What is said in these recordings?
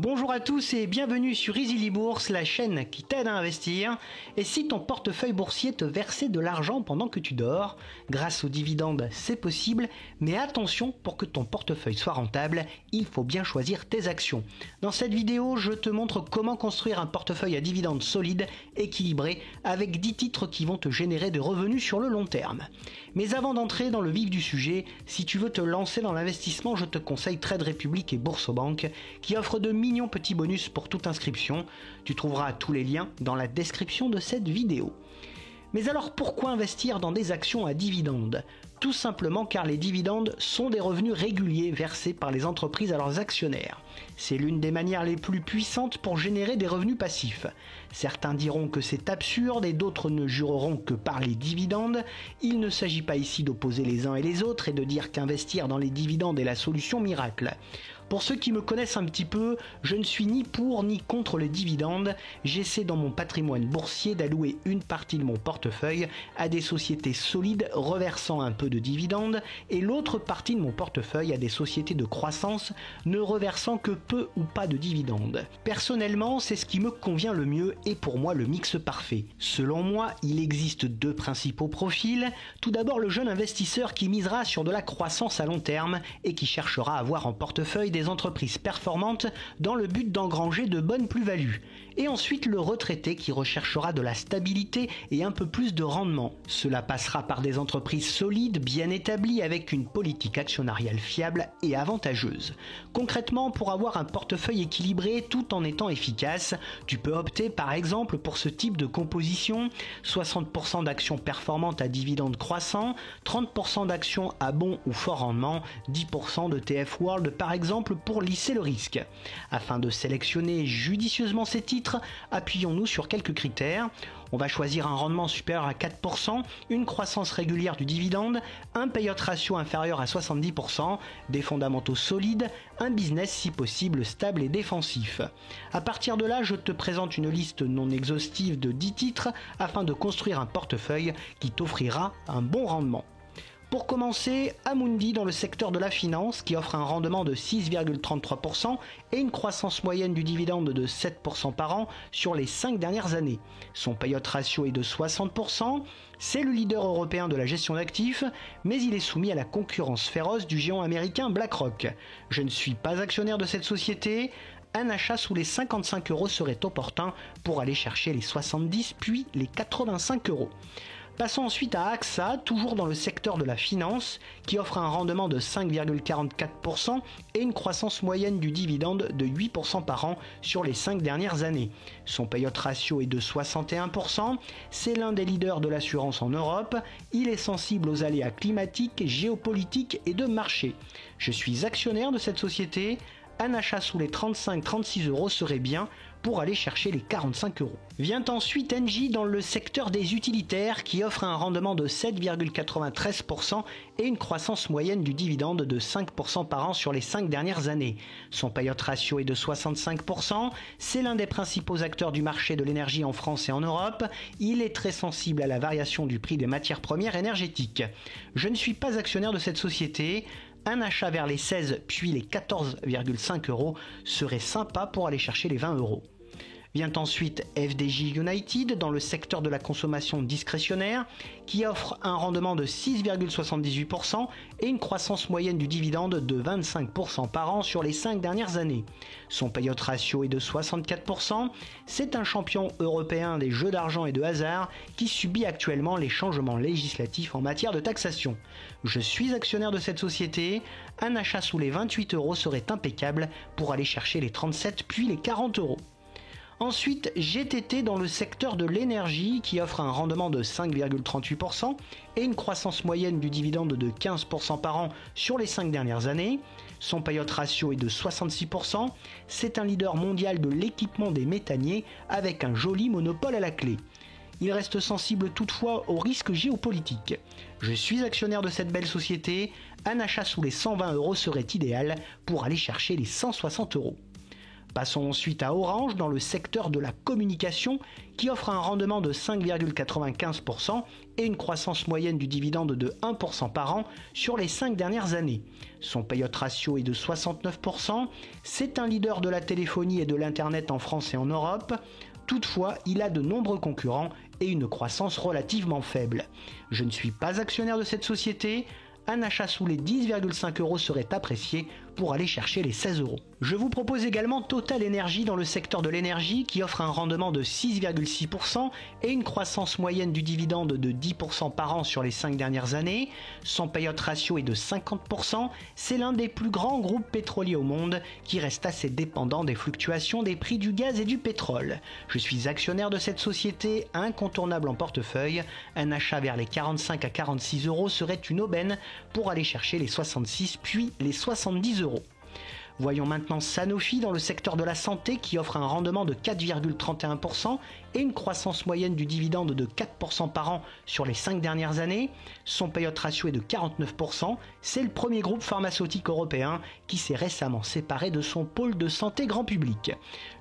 Bonjour à tous et bienvenue sur Easily Bourse, la chaîne qui t'aide à investir. Et si ton portefeuille boursier te versait de l'argent pendant que tu dors, grâce aux dividendes, c'est possible, mais attention, pour que ton portefeuille soit rentable, il faut bien choisir tes actions. Dans cette vidéo, je te montre comment construire un portefeuille à dividendes solide, équilibré, avec 10 titres qui vont te générer des revenus sur le long terme. Mais avant d'entrer dans le vif du sujet, si tu veux te lancer dans l'investissement, je te conseille Trade Republic et Boursobank, qui offrent de mignons petits bonus pour toute inscription. Tu trouveras tous les liens dans la description de cette vidéo. Mais alors pourquoi investir dans des actions à dividendes ? Tout simplement car les dividendes sont des revenus réguliers versés par les entreprises à leurs actionnaires. C'est l'une des manières les plus puissantes pour générer des revenus passifs. Certains diront que c'est absurde et d'autres ne jureront que par les dividendes. Il ne s'agit pas ici d'opposer les uns et les autres et de dire qu'investir dans les dividendes est la solution miracle. Pour ceux qui me connaissent un petit peu, je ne suis ni pour ni contre les dividendes. J'essaie dans mon patrimoine boursier d'allouer une partie de mon portefeuille à des sociétés solides reversant un peu de dividendes et l'autre partie de mon portefeuille à des sociétés de croissance ne reversant que peu ou pas de dividendes. Personnellement, c'est ce qui me convient le mieux et pour moi le mix parfait. Selon moi, il existe deux principaux profils. Tout d'abord, le jeune investisseur qui misera sur de la croissance à long terme et qui cherchera à avoir en portefeuille des entreprises performantes dans le but d'engranger de bonnes plus-values. Et ensuite, le retraité qui recherchera de la stabilité et un peu plus de rendement. Cela passera par des entreprises solides, bien établies, avec une politique actionnariale fiable et avantageuse. Concrètement, pour avoir un portefeuille équilibré tout en étant efficace, tu peux opter par exemple pour ce type de composition: 60% d'actions performantes à dividendes croissants, 30% d'actions à bon ou fort rendement, 10% de TF World par exemple pour lisser le risque. Afin de sélectionner judicieusement ces titres, appuyons-nous sur quelques critères. On va choisir un rendement supérieur à 4%, une croissance régulière du dividende, un payout ratio inférieur à 70%, des fondamentaux solides, un business si possible stable et défensif. À partir de là, je te présente une liste non exhaustive de 10 titres afin de construire un portefeuille qui t'offrira un bon rendement. Pour commencer, Amundi dans le secteur de la finance qui offre un rendement de 6,33% et une croissance moyenne du dividende de 7% par an sur les 5 dernières années. Son payout ratio est de 60%, c'est le leader européen de la gestion d'actifs, mais il est soumis à la concurrence féroce du géant américain BlackRock. Je ne suis pas actionnaire de cette société. Un achat sous les 55 € serait opportun pour aller chercher les 70 puis les 85 €. Passons ensuite à AXA, toujours dans le secteur de la finance, qui offre un rendement de 5,44% et une croissance moyenne du dividende de 8% par an sur les 5 dernières années. Son payout ratio est de 61%, c'est l'un des leaders de l'assurance en Europe, il est sensible aux aléas climatiques, géopolitiques et de marché. Je suis actionnaire de cette société. Un achat sous les 35-36 € serait bien pour aller chercher les 45 €. Vient ensuite Engie dans le secteur des utilitaires qui offre un rendement de 7,93% et une croissance moyenne du dividende de 5% par an sur les 5 dernières années. Son payout ratio est de 65%, c'est l'un des principaux acteurs du marché de l'énergie en France et en Europe. Il est très sensible à la variation du prix des matières premières énergétiques. Je ne suis pas actionnaire de cette société. Un achat vers les 16 puis les 14,5 € serait sympa pour aller chercher les 20 €. Vient ensuite FDJ United dans le secteur de la consommation discrétionnaire qui offre un rendement de 6,78% et une croissance moyenne du dividende de 25% par an sur les 5 dernières années. Son payout ratio est de 64%, c'est un champion européen des jeux d'argent et de hasard qui subit actuellement les changements législatifs en matière de taxation. Je suis actionnaire de cette société, un achat sous les 28 € serait impeccable pour aller chercher les 37 puis les 40 €. Ensuite, GTT dans le secteur de l'énergie qui offre un rendement de 5,38% et une croissance moyenne du dividende de 15% par an sur les 5 dernières années. Son payout ratio est de 66%. C'est un leader mondial de l'équipement des méthaniers avec un joli monopole à la clé. Il reste sensible toutefois aux risques géopolitiques. Je suis actionnaire de cette belle société. Un achat sous les 120 € serait idéal pour aller chercher les 160 €. Passons ensuite à Orange dans le secteur de la communication qui offre un rendement de 5,95% et une croissance moyenne du dividende de 1% par an sur les 5 dernières années. Son payout ratio est de 69%, c'est un leader de la téléphonie et de l'internet en France et en Europe. Toutefois, il a de nombreux concurrents et une croissance relativement faible. Je ne suis pas actionnaire de cette société. Un achat sous les 10,5 € serait apprécié pour aller chercher les 16 €. Je vous propose également Total Energy dans le secteur de l'énergie qui offre un rendement de 6,6% et une croissance moyenne du dividende de 10% par an sur les 5 dernières années. Son payout ratio est de 50%. C'est l'un des plus grands groupes pétroliers au monde qui reste assez dépendant des fluctuations des prix du gaz et du pétrole. Je suis actionnaire de cette société, incontournable en portefeuille. Un achat vers les 45 à 46 € serait une aubaine pour aller chercher les 66 puis les 70 €. Voyons maintenant Sanofi dans le secteur de la santé qui offre un rendement de 4,31% et une croissance moyenne du dividende de 4% par an sur les 5 dernières années. Son payout ratio est de 49%. C'est le premier groupe pharmaceutique européen qui s'est récemment séparé de son pôle de santé grand public.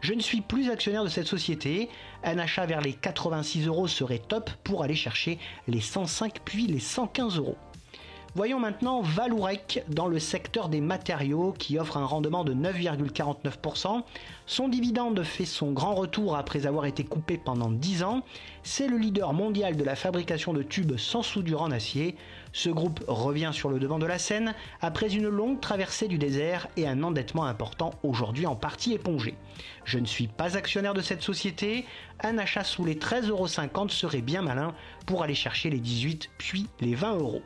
Je ne suis plus actionnaire de cette société. Un achat vers les 86 € serait top pour aller chercher les 105 puis les 115 €. Voyons maintenant Vallourec dans le secteur des matériaux qui offre un rendement de 9,49%. Son dividende fait son grand retour après avoir été coupé pendant 10 ans. C'est le leader mondial de la fabrication de tubes sans soudure en acier. Ce groupe revient sur le devant de la scène après une longue traversée du désert et un endettement important aujourd'hui en partie épongé. Je ne suis pas actionnaire de cette société. Un achat sous les 13,50 € serait bien malin pour aller chercher les 18 puis les 20 €.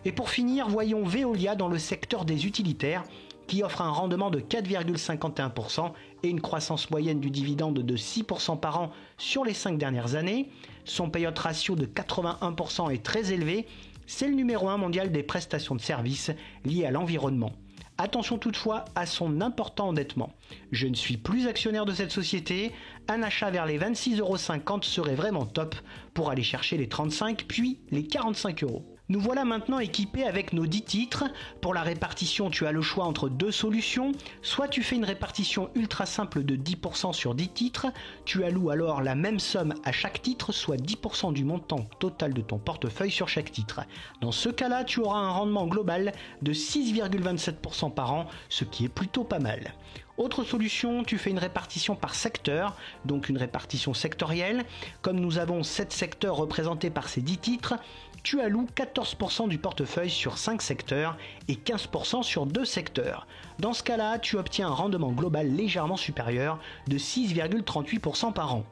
Et pour finir, voyons Veolia dans le secteur des utilitaires qui offre un rendement de 4,51% et une croissance moyenne du dividende de 6% par an sur les 5 dernières années. Son payout ratio de 81% est très élevé. C'est le numéro 1 mondial des prestations de services liées à l'environnement. Attention toutefois à son important endettement. Je ne suis plus actionnaire de cette société. Un achat vers les 26,50 € serait vraiment top pour aller chercher les 35 puis les 45 €. Nous voilà maintenant équipés avec nos 10 titres. Pour la répartition, tu as le choix entre deux solutions. Soit tu fais une répartition ultra simple de 10% sur 10 titres. Tu alloues alors la même somme à chaque titre, soit 10% du montant total de ton portefeuille sur chaque titre. Dans ce cas-là, tu auras un rendement global de 6,27% par an, ce qui est plutôt pas mal. Autre solution, tu fais une répartition par secteur, donc une répartition sectorielle. Comme nous avons 7 secteurs représentés par ces 10 titres, tu alloues 14% du portefeuille sur 5 secteurs et 15% sur 2 secteurs. Dans ce cas-là, tu obtiens un rendement global légèrement supérieur de 6,38% par an.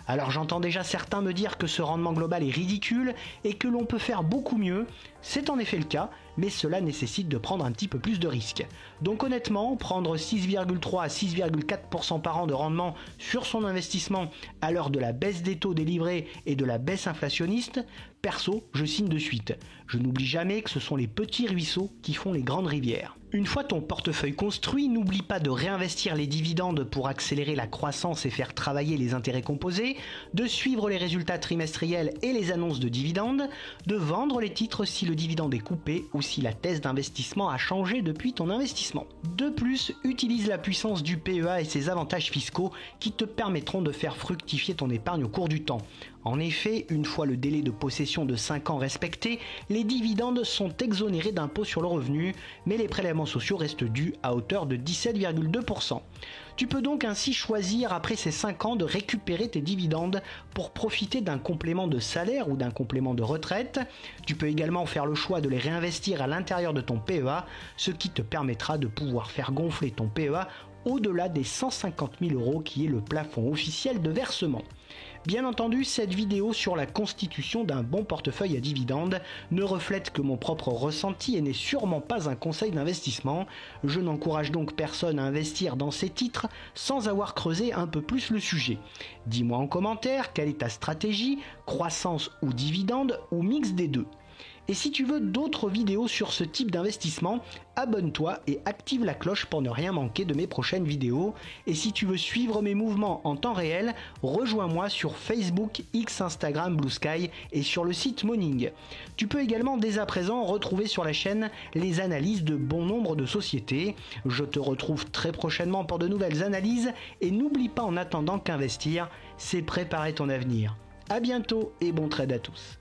Alors j'entends déjà certains me dire que ce rendement global est ridicule et que l'on peut faire beaucoup mieux. C'est en effet le cas, mais cela nécessite de prendre un petit peu plus de risques. Donc honnêtement, prendre 6,3 à 6,4% par an de rendement sur son investissement à l'heure de la baisse des taux délivrés et de la baisse inflationniste, perso, je signe de suite. Je n'oublie jamais que ce sont les petits ruisseaux qui font les grandes rivières. Une fois ton portefeuille construit, n'oublie pas de réinvestir les dividendes pour accélérer la croissance et faire travailler les intérêts composés, de suivre les résultats trimestriels et les annonces de dividendes, de vendre les titres si le dividende est coupé ou si la thèse d'investissement a changé depuis ton investissement. De plus, utilise la puissance du PEA et ses avantages fiscaux qui te permettront de faire fructifier ton épargne au cours du temps. En effet, une fois le délai de possession de 5 ans respecté, les dividendes sont exonérés d'impôt sur le revenu, mais les prélèvements sociaux restent dus à hauteur de 17,2%. Tu peux donc ainsi choisir après ces 5 ans de récupérer tes dividendes pour profiter d'un complément de salaire ou d'un complément de retraite. Tu peux également faire le choix de les réinvestir à l'intérieur de ton PEA, ce qui te permettra de pouvoir faire gonfler ton PEA au-delà des 150 000 € qui est le plafond officiel de versement. Bien entendu, cette vidéo sur la constitution d'un bon portefeuille à dividendes ne reflète que mon propre ressenti et n'est sûrement pas un conseil d'investissement. Je n'encourage donc personne à investir dans ces titres sans avoir creusé un peu plus le sujet. Dis-moi en commentaire quelle est ta stratégie, croissance ou dividende ou mix des deux. Et si tu veux d'autres vidéos sur ce type d'investissement, abonne-toi et active la cloche pour ne rien manquer de mes prochaines vidéos. Et si tu veux suivre mes mouvements en temps réel, rejoins-moi sur Facebook, X, Instagram, Blue Sky et sur le site Moning. Tu peux également dès à présent retrouver sur la chaîne les analyses de bon nombre de sociétés. Je te retrouve très prochainement pour de nouvelles analyses et n'oublie pas en attendant qu'investir, c'est préparer ton avenir. À bientôt et bon trade à tous.